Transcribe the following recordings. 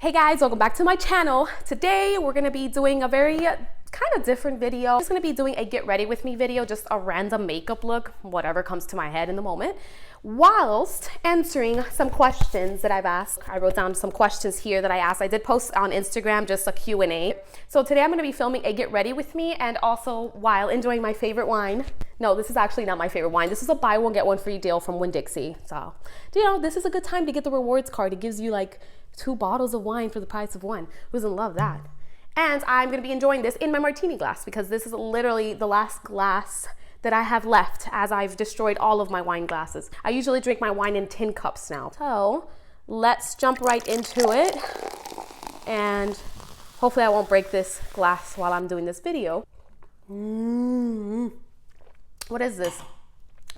Hey guys, welcome back to my channel. Today we're gonna be doing a very kind of different video. I'm just gonna be doing a get ready with me video, just a random makeup look, whatever comes to my head in the moment, whilst answering some questions that I've asked. I wrote down some questions here that I asked. I did post on Instagram just a Q&A. So today I'm gonna be filming a get ready with me and also while enjoying my favorite wine. No, this is actually not my favorite wine. This is a buy one get one free deal from Winn-Dixie. So, you know, this is a good time to get the rewards card. It gives you like 2 bottles of wine for the price of one. Who doesn't love that? And I'm gonna be enjoying this in my martini glass because this is literally the last glass that I have left as I've destroyed all of my wine glasses. I usually drink my wine in tin cups now. So let's jump right into it. And hopefully I won't break this glass while I'm doing this video. What is this?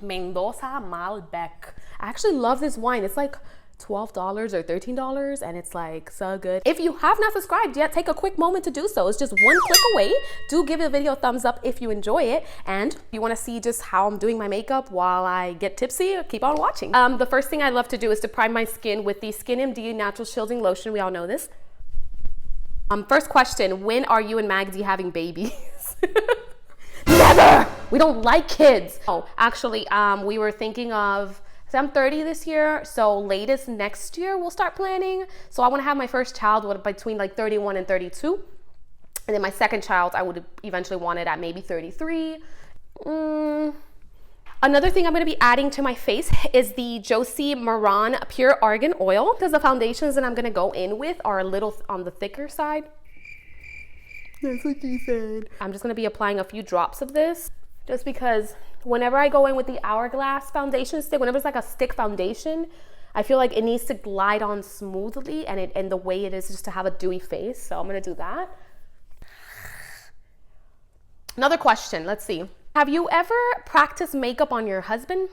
Mendoza Malbec. I actually love this wine. It's like $12 or $13 and it's like so good. If you have not subscribed yet, take a quick moment to do so. It's just one click away. Do give the video a thumbs up if you enjoy it, and if you want to see just how I'm doing my makeup while I get tipsy, keep on watching. The first thing I love to do is to prime my skin with the Skin MD Natural Shielding Lotion. We all know this. First question, when are you and Magdi having babies? Never! We don't like kids. Oh, actually, we were thinking of, so I'm 30 this year, so latest next year we'll start planning. So I want to have my first child between like 31 and 32. And then my second child, I would eventually want it at maybe 33. Another thing I'm going to be adding to my face is the Josie Maran Pure Argan Oil, because the foundations that I'm going to go in with are a little on the thicker side. That's what she said. I'm just going to be applying a few drops of this just because whenever I go in with the Hourglass foundation stick, whenever it's like a stick foundation, I feel like it needs to glide on smoothly and the way it is just to have a dewy face. So I'm going to do that. Another question. Let's see. Have you ever practiced makeup on your husband?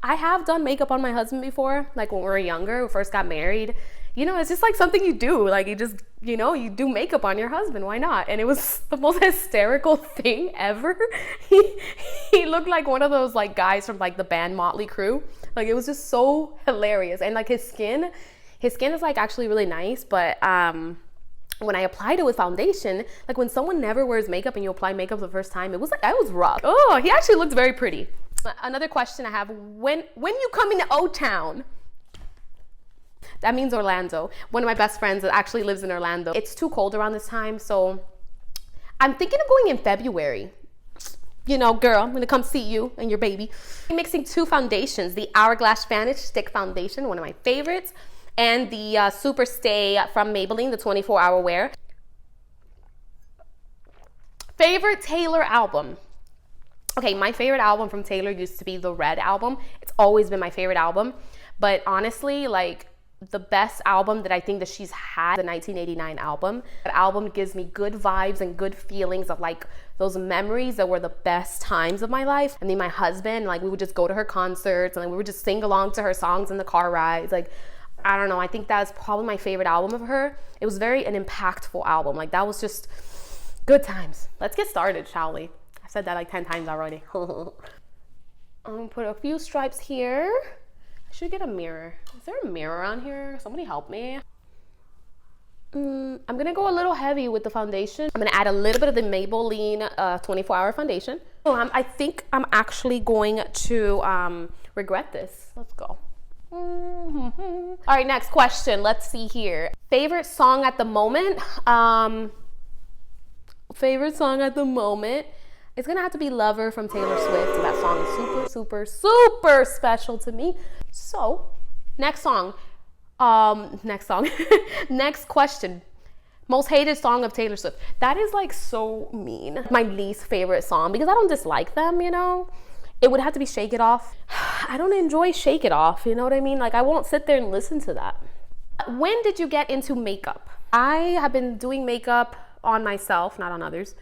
I have done makeup on my husband before, like when we were younger, we first got married. You know, it's just like something you do. Like you just, you know, you do makeup on your husband. Why not? And it was the most hysterical thing ever. He looked like one of those like guys from like the band Motley Crue. Like it was just so hilarious. And like his skin is like actually really nice. But when I applied it with foundation, like when someone never wears makeup and you apply makeup the first time, it was like, I was rough. Oh, he actually looked very pretty. Another question I have, when you coming to O-Town? That means Orlando. One of my best friends that actually lives in Orlando. It's too cold around this time, so I'm thinking of going in February. You know, girl, I'm gonna come see you and your baby. I'm mixing 2 foundations, the Hourglass Vanish Stick Foundation, one of my favorites, and the Super Stay from Maybelline, the 24-hour wear. Favorite Taylor album? Okay, my favorite album from Taylor used to be the Red album. It's always been my favorite album, but honestly, like, the best album that I think that she's had, the 1989 album. That album gives me good vibes and good feelings of like those memories that were the best times of my life. I mean, my husband, like we would just go to her concerts and like, we would just sing along to her songs in the car rides. Like, I don't know, I think that's probably my favorite album of her. It was very an impactful album. Like that was just good times. Let's get started, shall we? I said that like 10 times already. I'm gonna put a few stripes here. Should get a mirror. Is there a mirror on here? Somebody help me. I'm gonna go a little heavy with the foundation. I'm gonna add a little bit of the Maybelline 24-hour foundation. Oh, I think I'm actually going to regret this. Let's go. All right, next question. Let's see here. Favorite song at the moment? Favorite song at the moment? It's gonna have to be Lover from Taylor Swift. That song is super, super, super special to me. So, next song. Next question. Most hated song of Taylor Swift. That is like so mean. My least favorite song because I don't dislike them, you know. It would have to be Shake It Off. I don't enjoy Shake It Off, you know what I mean? Like I won't sit there and listen to that. When did you get into makeup? I have been doing makeup on myself, not on others.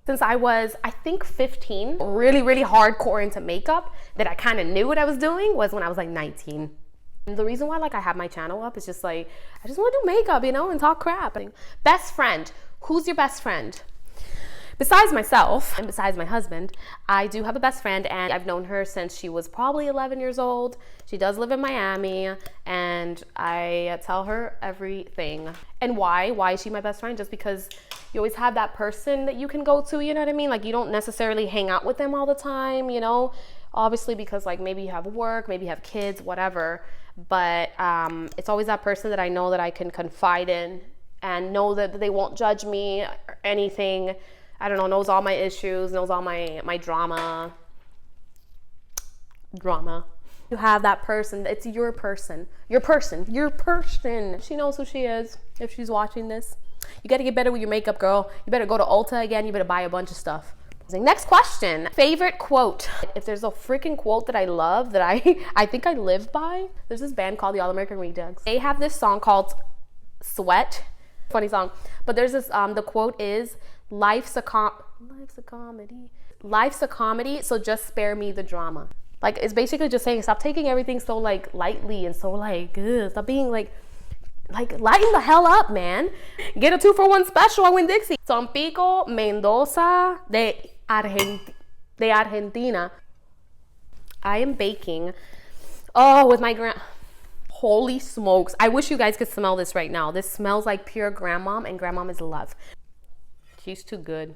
Since I was, I think 15, really, really hardcore into makeup that I kind of knew what I was doing was when I was like 19. And the reason why like I have my channel up is just like, I just want to do makeup, you know, and talk crap. Best friend, who's your best friend? Besides myself and besides my husband, I do have a best friend, and I've known her since she was probably 11 years old. She does live in Miami, and I tell her everything. And why is she my best friend? Just because you always have that person that you can go to, you know what I mean? Like, you don't necessarily hang out with them all the time, you know? Obviously, because like maybe you have work, maybe you have kids, whatever. But it's always that person that I know that I can confide in and know that they won't judge me or anything. I don't know, knows all my issues, knows all my drama. You have that person, it's your person. She knows who she is if she's watching this. You gotta get better with your makeup, girl. You better go to Ulta again, you better buy a bunch of stuff. Next question, favorite quote. If there's a freaking quote that I love, that I think I live by, there's this band called the All American Rejects. They have this song called Sweat. Funny song. But there's this, the quote is, life's a comedy, so just spare me the drama. Like, it's basically just saying, stop taking everything so like lightly and so like, stop being like lighten the hell up, man. Get a 2-for-1 special at Winn-Dixie. Tampico Mendoza de Argentina. I am baking. Oh, with my holy smokes. I wish you guys could smell this right now. This smells like pure grandmom, and grandmom is love. She's too good.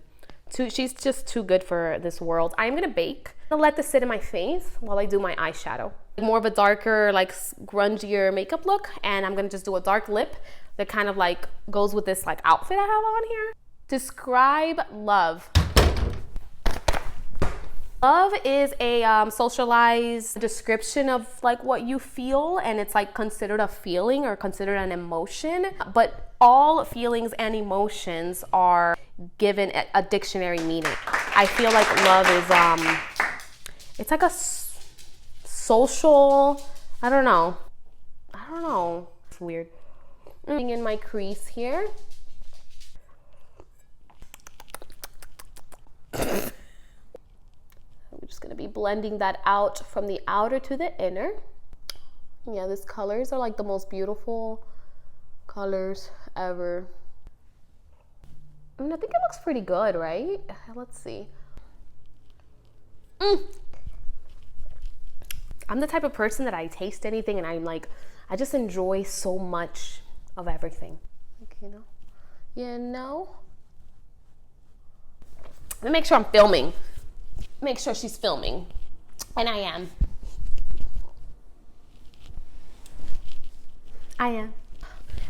She's just too good for this world. I'm gonna bake. I'm gonna let this sit in my face while I do my eyeshadow. More of a darker, like grungier makeup look, and I'm gonna just do a dark lip that kind of like goes with this like outfit I have on here. Describe love. Love is a socialized description of like what you feel, and it's like considered a feeling or considered an emotion, but all feelings and emotions are given a dictionary meaning. I feel like love is it's like a social, I don't know, it's weird. In my crease here. I'm just gonna be blending that out from the outer to the inner. Yeah, these colors are like the most beautiful colors ever. I mean, I think it looks pretty good, right? Let's see. I'm the type of person that I taste anything and I'm like, I just enjoy so much of everything. Like, you know? Let me make sure I'm filming. Make sure she's filming. And I am.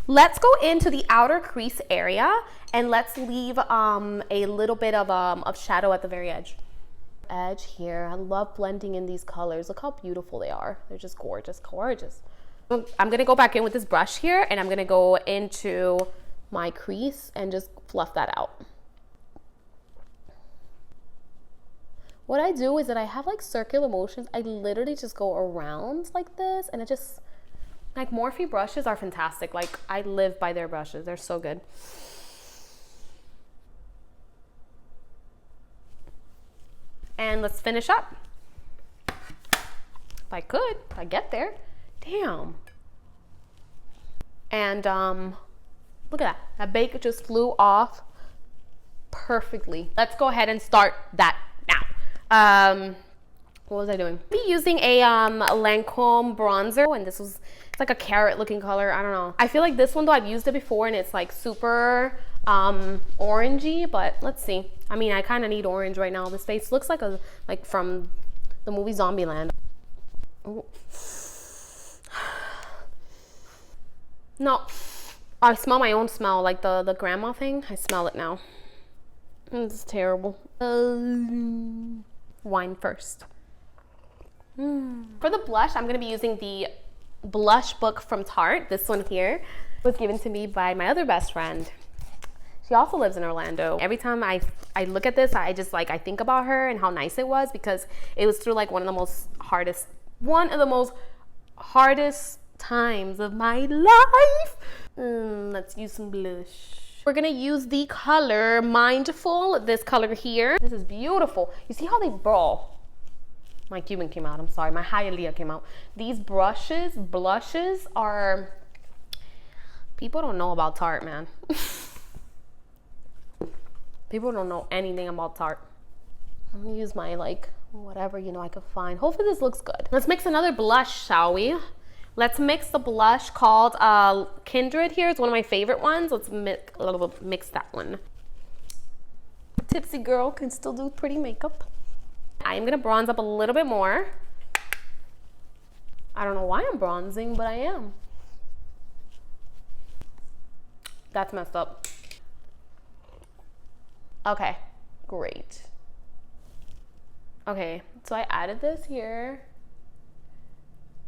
Let's go into the outer crease area and let's leave a little bit of shadow at the very edge here. I love blending in these colors. Look how beautiful they are. They're just gorgeous. I'm gonna go back in with this brush here and I'm gonna go into my crease and just fluff that out. What I do is that I have like circular motions. I literally just go around like this, and it just, like, Morphe brushes are fantastic. Like, I live by their brushes. They're so good. And let's finish up. If I get there. Damn. And look at that. That bake just flew off perfectly. Let's go ahead and start that now. What was I doing? I'll be using a Lancome bronzer, and it's like a carrot looking color. I don't know. I feel like this one though, I've used it before and it's like super orangey, but let's see. I mean, I kind of need orange right now. This face looks like from the movie Zombieland. Ooh. No, I smell my own smell, like the grandma thing. I smell it now. It's terrible. Wine first. For the blush, I'm going to be using the Blush Book from Tarte. This one here was given to me by my other best friend. She also lives in Orlando. Every time I look at this, I just I think about her and how nice it was, because it was through like one of the most hardest times of my life. Let's use some blush. We're gonna use the color Mindful, this color here. This is beautiful. You see how they brawl? My Cuban came out, I'm sorry. My Hialeah came out. These blushes are, people don't know about Tarte, man. People don't know anything about Tarte. I'm gonna use my like whatever, you know, I could find. Hopefully this looks good. Let's mix another blush, shall we? Let's mix the blush called Kindred here. It's one of my favorite ones. Let's mix that one. Tipsy girl can still do pretty makeup. I am gonna bronze up a little bit more. I don't know why I'm bronzing, but I am. That's messed up. Okay, great. Okay, so I added this here.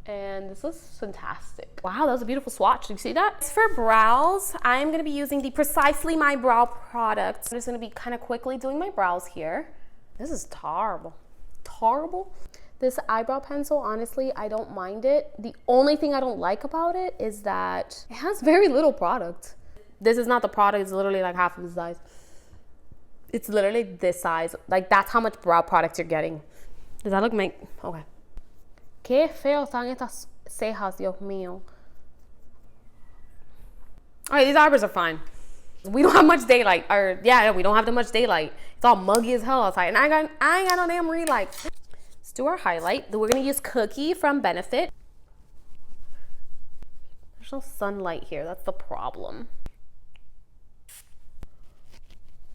And this looks fantastic. Wow, that was a beautiful swatch. Did you see that? For brows, I'm gonna be using the Precisely My Brow product. I'm just gonna be kind of quickly doing my brows here. This is terrible. Terrible. This eyebrow pencil, honestly, I don't mind it. The only thing I don't like about it is that it has very little product. This is not the product, it's literally like half of the size. It's literally this size. Like, that's how much brow product you're getting. Does that look okay. Qué feo están estas cejas, Dios mío. All right, these eyebrows are fine. We don't have much daylight. Or, yeah, we don't have that much daylight. It's all muggy as hell outside. And I ain't got no damn relight. Let's do our highlight. We're going to use Cookie from Benefit. There's no sunlight here. That's the problem.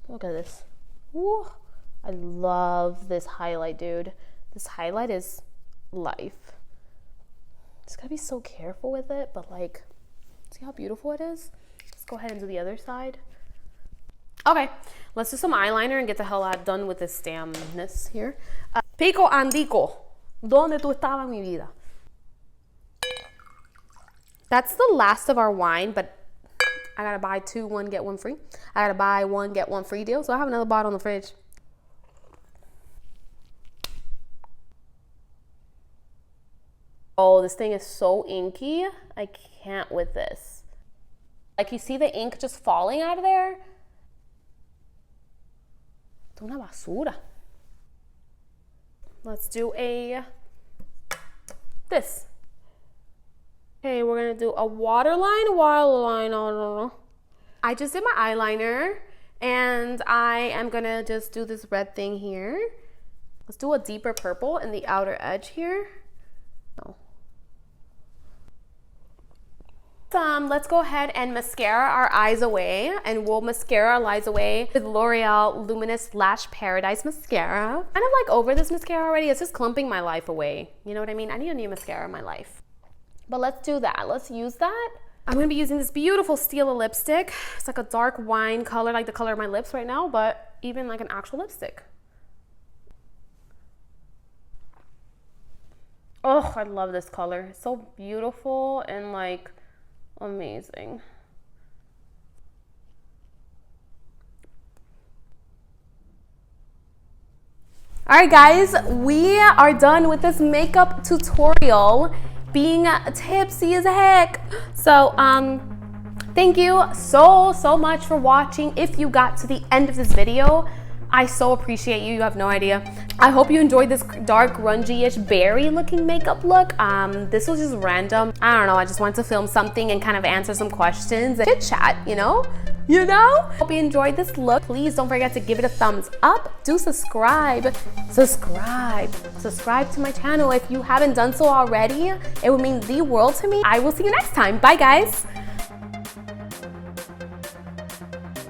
Look at this. Woo. I love this highlight, dude. This highlight is life. Just gotta be so careful with it, but like, see how beautiful it is? Let's go ahead and do the other side. Okay, let's do some eyeliner and get the hell out done with this damnness here. Pico Andico, ¿dónde tú estabas, mi vida? That's the last of our wine, but I gotta buy 2, 1 get 1 free. I gotta buy 1 get 1 free deal, so I have another bottle in the fridge. Oh, this thing is so inky. I can't with this. Like, you see the ink just falling out of there? Es una basura. Let's do this. Okay, we're gonna do a waterline, I don't know. I just did my eyeliner, and I am gonna just do this red thing here. Let's do a deeper purple in the outer edge here. Let's go ahead and mascara our eyes away, and we'll mascara our eyes away with L'Oreal Luminous Lash Paradise Mascara. I'm kind of like over this mascara already. It's just clumping my life away. You know what I mean? I need a new mascara in my life. But let's do that. Let's use that. I'm gonna be using this beautiful Stila lipstick. It's like a dark wine color, like the color of my lips right now, but even like an actual lipstick. Oh, I love this color. It's so beautiful and like amazing. All right, guys, we are done with this makeup tutorial, being tipsy as heck. So, thank you so much for watching. If you got to the end of this video, I so appreciate you. You have no idea. I hope you enjoyed this dark, grungy-ish, berry-looking makeup look. This was just random. I don't know. I just wanted to film something and kind of answer some questions and chit-chat, you know? Hope you enjoyed this look. Please don't forget to give it a thumbs up. Do subscribe. Subscribe to my channel if you haven't done so already. It would mean the world to me. I will see you next time. Bye, guys.